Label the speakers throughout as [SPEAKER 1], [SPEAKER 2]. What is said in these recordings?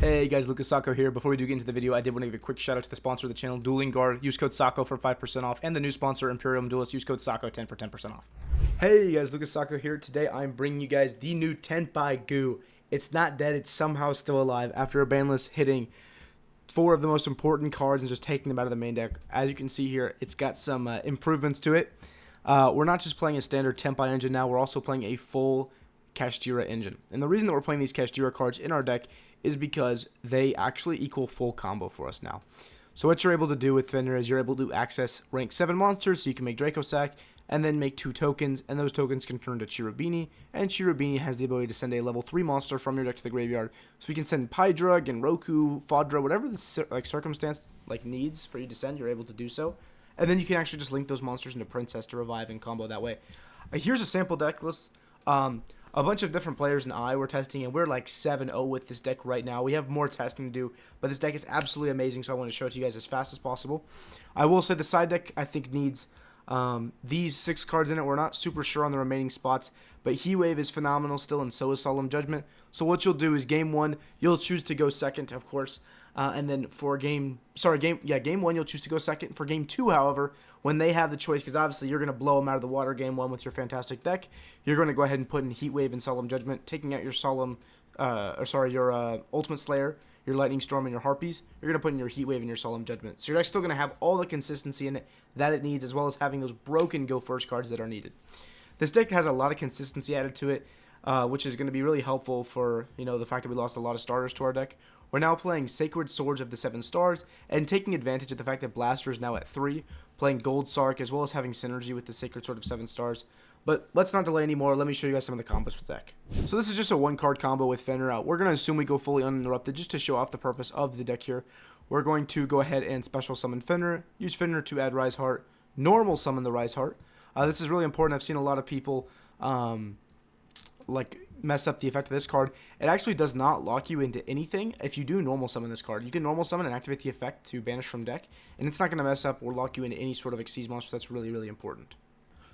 [SPEAKER 1] Hey guys, Lucas Sacco here. Before we do get into the video, I did want to give a quick shout out to the sponsor of the channel, Dueling Guard. Use code Sacco for 5% off, and the new sponsor, Imperium Duelist. Use code Sacco 10 for 10% off. Hey guys, Lucas Sacco here. Today I'm bringing you guys the new Tenpai Goo. It's not dead, it's somehow still alive after a banlist hitting 4 of the most important cards and just taking them out of the main deck. As you can see here, it's got some improvements to it. We're not just playing a standard Tenpai engine now, we're also playing a full Kashtira engine. And the reason that we're playing these Kashtira cards in our deck is because they actually equal full combo for us now. So what you're able to do with Fenrir is you're able to access rank 7 monsters, so you can make Draco Sack, and then make 2 tokens, and those tokens can turn to Chirubini, and Chirubini has the ability to send a level 3 monster from your deck to the graveyard. So we can send Pydra, Genroku, Fodra, whatever the circumstance needs for you to send, you're able to do so. And then you can actually just link those monsters into Princess to revive and combo that way. Here's a sample deck list. A bunch of different players and I were testing, and we're like 7-0 with this deck right now. We have more testing to do, but this deck is absolutely amazing, so I want to show it to you guys as fast as possible. I will say the side deck, I think, needs these 6 cards in it. We're not super sure on the remaining spots, but Heat Wave is phenomenal still, and so is Solemn Judgment. So what you'll do is game 1, you'll choose to go second, of course, and then for game 1, you'll choose to go second. For game 2, however, when they have the choice, because obviously you're going to blow them out of the water game 1 with your fantastic deck, you're going to go ahead and put in Heat Wave and Solemn Judgment, taking out your your Ultimate Slayer, your Lightning Storm, and your Harpies. You're going to put in your Heat Wave and your Solemn Judgment. So your deck's still going to have all the consistency in it that it needs, as well as having those broken Go First cards that are needed. This deck has a lot of consistency added to it, which is going to be really helpful for, the fact that we lost a lot of starters to our deck. We're now playing Sacred Swords of the 7 Stars, and taking advantage of the fact that Blaster is now at 3, playing Gold Sark, as well as having synergy with the Sacred Sword of 7 Stars. But let's not delay anymore. Let me show you guys some of the combos for the deck. So this is just a 1-card combo with Fenrir out. We're going to assume we go fully uninterrupted just to show off the purpose of the deck here. We're going to go ahead and special summon Fenrir, use Fenrir to add Rise Heart, normal summon the Rise Heart. This is really important. I've seen a lot of people mess up the effect of this card. It actually does not lock you into anything if you do normal summon this card. You can normal summon and activate the effect to banish from deck, and it's not going to mess up or lock you into any sort of Xyz monster. That's really, really important.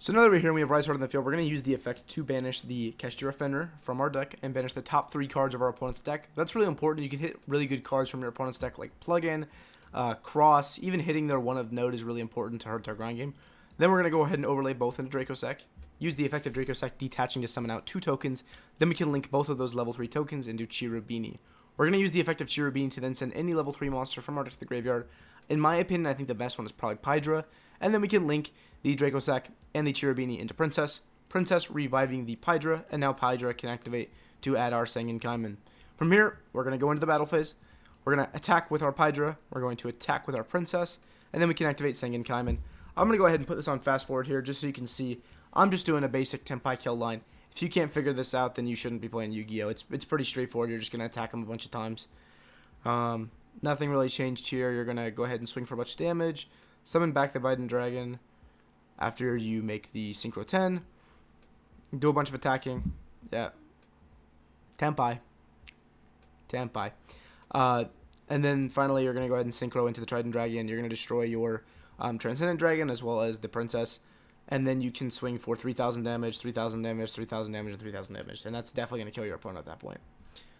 [SPEAKER 1] So now that we're here and we have Rise Heart in the field, we're going to use the effect to banish the Kashtira Fenrir from our deck and banish the top 3 cards of our opponent's deck. That's really important. You can hit really good cards from your opponent's deck like Plug-in, Cross. Even hitting their 1 of Note is really important to hurt their grind game. Then we're going to go ahead and overlay both into Draco Sack. Use the effect of Draco Sack detaching to summon out 2 tokens. Then we can link both of those level 3 tokens into Chirubini. We're going to use the effect of Chirubini to then send any level 3 monster from our deck to the graveyard. In my opinion, I think the best one is probably Pydra. And then we can link the Draco Sack and the Chirubini into Princess. Princess reviving the Pydra, and now Pydra can activate to add our Sengen Kaiman. From here, we're going to go into the battle phase. We're going to attack with our Pydra. We're going to attack with our Princess. And then we can activate Sengen Kaiman. I'm going to go ahead and put this on fast forward here just so you can see. I'm just doing a basic Tenpai kill line. If you can't figure this out, then you shouldn't be playing Yu-Gi-Oh! It's pretty straightforward. You're just going to attack them a bunch of times. Nothing really changed here. You're going to go ahead and swing for a bunch of damage. Summon back the Biden Dragon after you make the Synchro 10. Do a bunch of attacking. Yeah. Tenpai. And then finally, you're going to go ahead and Synchro into the Trident Dragon. You're going to destroy your Transcendent Dragon as well as the Princess. And then you can swing for 3,000 damage, 3,000 damage, 3,000 damage, and 3,000 damage. And that's definitely going to kill your opponent at that point.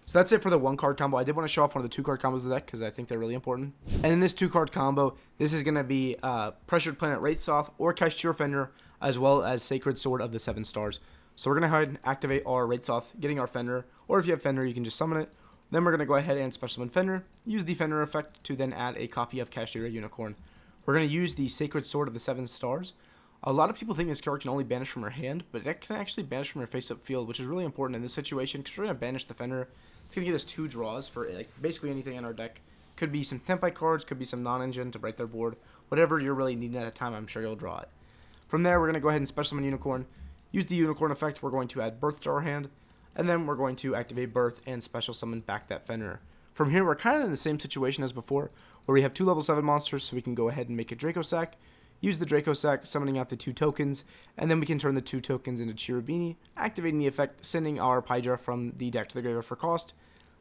[SPEAKER 1] So that's it for the 1-card combo. I did want to show off one of the 2-card combos of the deck because I think they're really important. And in this 2-card combo, this is going to be Pressured Planet Wraithsoth or Kashtira Fenrir, as well as Sacred Sword of the 7 Stars. So we're going to go ahead and activate our Wraithsoth, getting our Fenrir. Or if you have Fenrir, you can just summon it. Then we're going to go ahead and special summon Fenrir, use the Fenrir effect to then add a copy of Kashtira Unicorn. We're going to use the Sacred Sword of the 7 Stars. A lot of people think this card can only banish from her hand, but it can actually banish from her face-up field, which is really important in this situation because we're going to banish the Fenrir. It's going to get us 2 draws for basically anything in our deck. Could be some Tenpai cards, could be some non-engine to break their board. Whatever you're really needing at the time, I'm sure you'll draw it. From there, we're going to go ahead and special summon Unicorn. Use the Unicorn effect. We're going to add Birth to our hand. And then we're going to activate Birth and special summon back that Fenrir. From here, we're kind of in the same situation as before, where we have 2 level 7 monsters, so we can go ahead and make a Draco Sack. Use the Draco Sack, summoning out the 2 tokens, and then we can turn the 2 tokens into Chirubini, activating the effect, sending our Pydra from the deck to the graveyard for cost.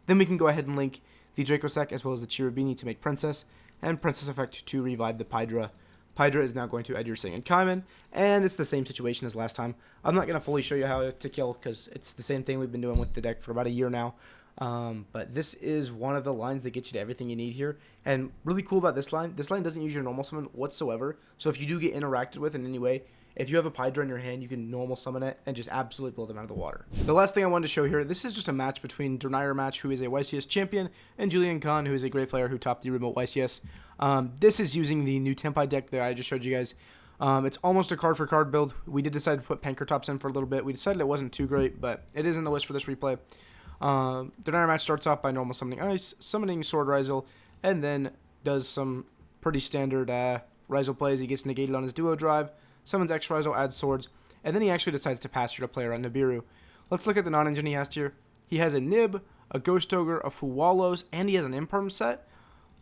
[SPEAKER 1] Then we can go ahead and link the Draco Sack as well as the Chirubini to make Princess, and Princess effect to revive the Pydra. Pydra is now going to add your Sengen Kaiman, and it's the same situation as last time. I'm not going to fully show you how to kill because it's the same thing we've been doing with the deck for about a year now. But this is one of the lines that gets you to everything you need here. And really cool about this line doesn't use your normal summon whatsoever. So if you do get interacted with in any way, if you have a Pydra in your hand, you can normal summon it and just absolutely blow them out of the water. The last thing I wanted to show here, this is just a match between Denier Match, who is a YCS champion, and Julian Khan, who is a great player who topped the remote YCS. This is using the new Tenpai deck that I just showed you guys. It's almost a card for card build. We did decide to put Pankratops in for a little bit. We decided it wasn't too great, but it is in the list for this replay. Denier Match starts off by normal summoning Ice, summoning Sword Rizal, and then does some pretty standard Rizal plays. He gets negated on his duo drive, summons X Rizal, adds swords, and then he actually decides to pass here to play around Nibiru. Let's look at the non-engine he has here. He has a Nib, a Ghost Ogre, a Fuwalos, and he has an Imperm set.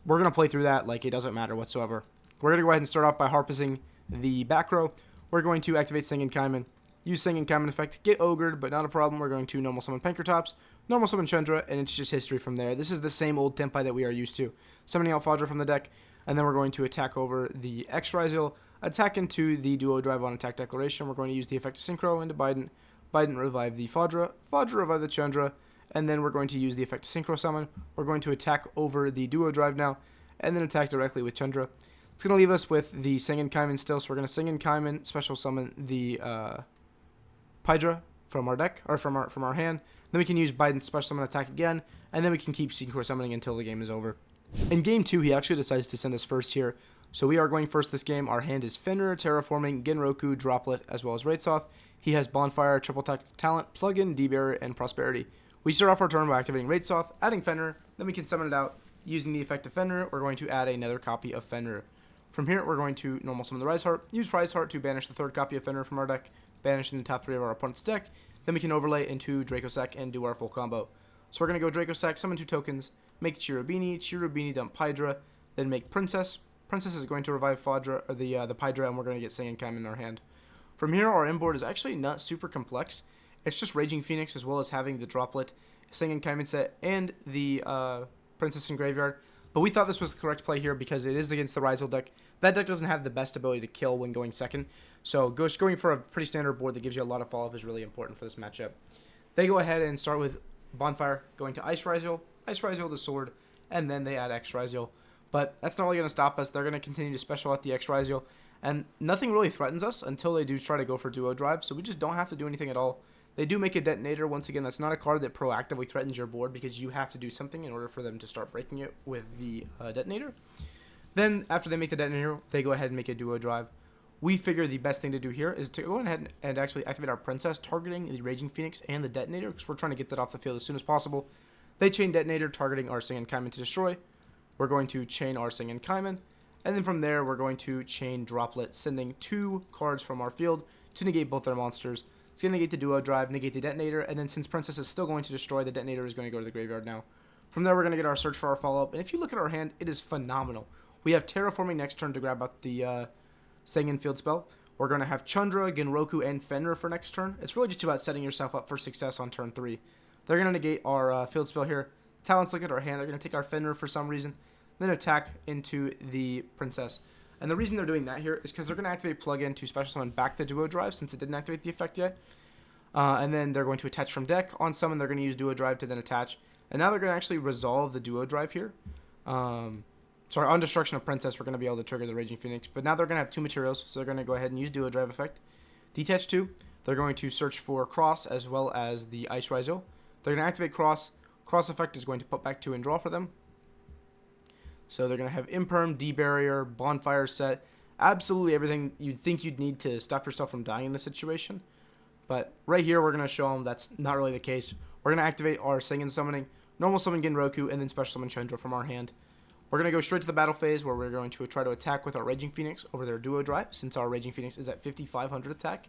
[SPEAKER 1] We're going to play through that like it doesn't matter whatsoever. We're going to go ahead and start off by harpusing the back row. We're going to activate Sengen Kaiman, use Sengen Kaiman effect, get Ogred, but not a problem. We're going to normal summon Pankratops, normal summon Chandra, and it's just history from there. This is the same old Tenpai that we are used to. Summoning out Fadra from the deck, and then we're going to attack over the X Rizal, attack into the duo drive on attack declaration. We're going to use the effect of Synchro into Biden. Biden revive the Fadra. Fadra revive the Chandra. And then we're going to use the effect of Synchro Summon. We're going to attack over the duo drive now. And then attack directly with Chandra. It's going to leave us with the Sengen Kaiman still. So we're going to Sengen Kaiman special summon the Pydra from our deck, or from our hand. Then we can use Biden's special summon attack again. And then we can keep Synchro Summoning until the game is over. In game 2, he actually decides to send us first here. So we are going first this game. Our hand is Fenrir, Terraforming, Genroku, Droplet, as well as Raidsoth. He has Bonfire, Triple Tactical Talent, Plugin, D-Barrier, and Prosperity. We start off our turn by activating Raidsoth, adding Fenrir, then we can summon it out. Using the effect of Fenrir, we're going to add another copy of Fenrir. From here, we're going to normal summon the Rise Heart, use Rise Heart to banish the third copy of Fenrir from our deck, banishing the top 3 of our opponent's deck. Then we can overlay into Dracossack and do our full combo. So we're going to go Dracossack, summon 2 tokens, make Chirubini dump Pydra, then make Princess. Princess is going to revive Fadra, or the Pydra, and we're going to get Sengen Kaiman in our hand. From here, our inboard is actually not super complex. It's just Raging Phoenix, as well as having the Droplet, Sengen Kaiman set, and the Princess in Graveyard. But we thought this was the correct play here because it is against the Rizal deck. That deck doesn't have the best ability to kill when going second. So going for a pretty standard board that gives you a lot of follow-up is really important for this matchup. They go ahead and start with Bonfire, going to Ice Rizal the sword, and then they add X Rizal. But that's not really going to stop us. They're going to continue to special out the X Rizal, and nothing really threatens us until they do try to go for duo drive, so we just don't have to do anything at all. They do make a detonator. Once again, that's not a card that proactively threatens your board because you have to do something in order for them to start breaking it with the detonator. Then, after they make the detonator, they go ahead and make a duo drive. We figure the best thing to do here is to go ahead and actually activate our Princess, targeting the Raging Phoenix and the detonator because we're trying to get that off the field as soon as possible. They chain detonator, targeting our Sengen Kaiman to destroy. We're going to chain our Sengen Kaiman, and then from there, we're going to chain Droplet, sending 2 cards from our field to negate both their monsters. It's going to negate the duo drive, negate the detonator, and then since Princess is still going to destroy, the detonator is going to go to the graveyard now. From there, we're going to get our search for our follow-up, and if you look at our hand, it is phenomenal. We have Terraforming next turn to grab out the Sengen field spell. We're going to have Chandra, Genroku, and Fenrir for next turn. It's really just about setting yourself up for success on turn 3. They're going to negate our field spell here. Talents look at our hand. They're going to take our Fenrir for some reason, then attack into the Princess. And the reason they're doing that here is because they're going to activate Plugin to special summon back the duo drive since it didn't activate the effect yet. And then they're going to attach from deck. On summon, they're going to use duo drive to then attach. And now they're going to actually resolve the duo drive here. Sorry, on destruction of Princess, we're going to be able to trigger the Raging Phoenix. But now they're going to have 2 materials, so they're going to go ahead and use duo drive effect. Detach 2, they're going to search for Cross as well as the Ice Rizal. They're going to activate Cross. Cross effect is going to put back 2 and draw for them. So they're going to have Imperm, D-Barrier, Bonfire set, absolutely everything you'd think you'd need to stop yourself from dying in this situation. But right here, we're going to show them that's not really the case. We're going to activate our Sengen Summoning, normal summon Genroku, and then special summon Chandra from our hand. We're going to go straight to the battle phase where we're going to try to attack with our Raging Phoenix over their duo drive since our Raging Phoenix is at 5,500 attack.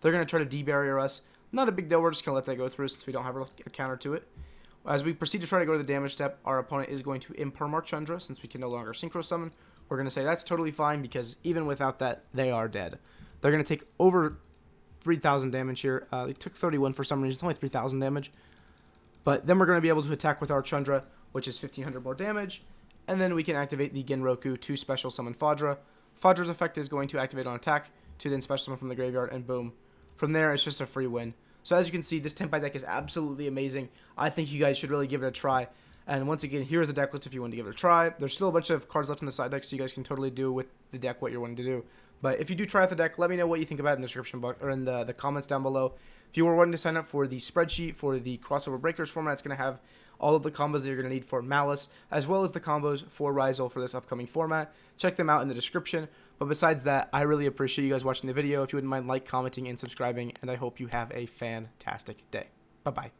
[SPEAKER 1] They're going to try to D-Barrier us. Not a big deal. We're just going to let that go through since we don't have a counter to it. As we proceed to try to go to the damage step, our opponent is going to Imperm our Chandra since we can no longer Synchro Summon. We're going to say that's totally fine because even without that, they are dead. They're going to take over 3,000 damage here. They took 31 for some reason. It's only 3,000 damage. But then we're going to be able to attack with our Chandra, which is 1,500 more damage. And then we can activate the Genroku to special summon Fadra. Fadra's effect is going to activate on attack to then special summon from the graveyard, and boom. From there, it's just a free win. So as you can see, this Tenpai deck is absolutely amazing. I think you guys should really give it a try. And once again, here's the deck list if you want to give it a try. There's still a bunch of cards left in the side deck, so you guys can totally do with the deck what you're wanting to do. But if you do try out the deck, let me know what you think about it in the description box or in the comments down below. If you were wanting to sign up for the spreadsheet for the crossover breakers format, it's going to have all of the combos that you're going to need for Malice, as well as the combos for Rizal for this upcoming format. Check them out in the description. But besides that, I really appreciate you guys watching the video. If you wouldn't mind commenting, and subscribing, and I hope you have a fantastic day. Bye-bye.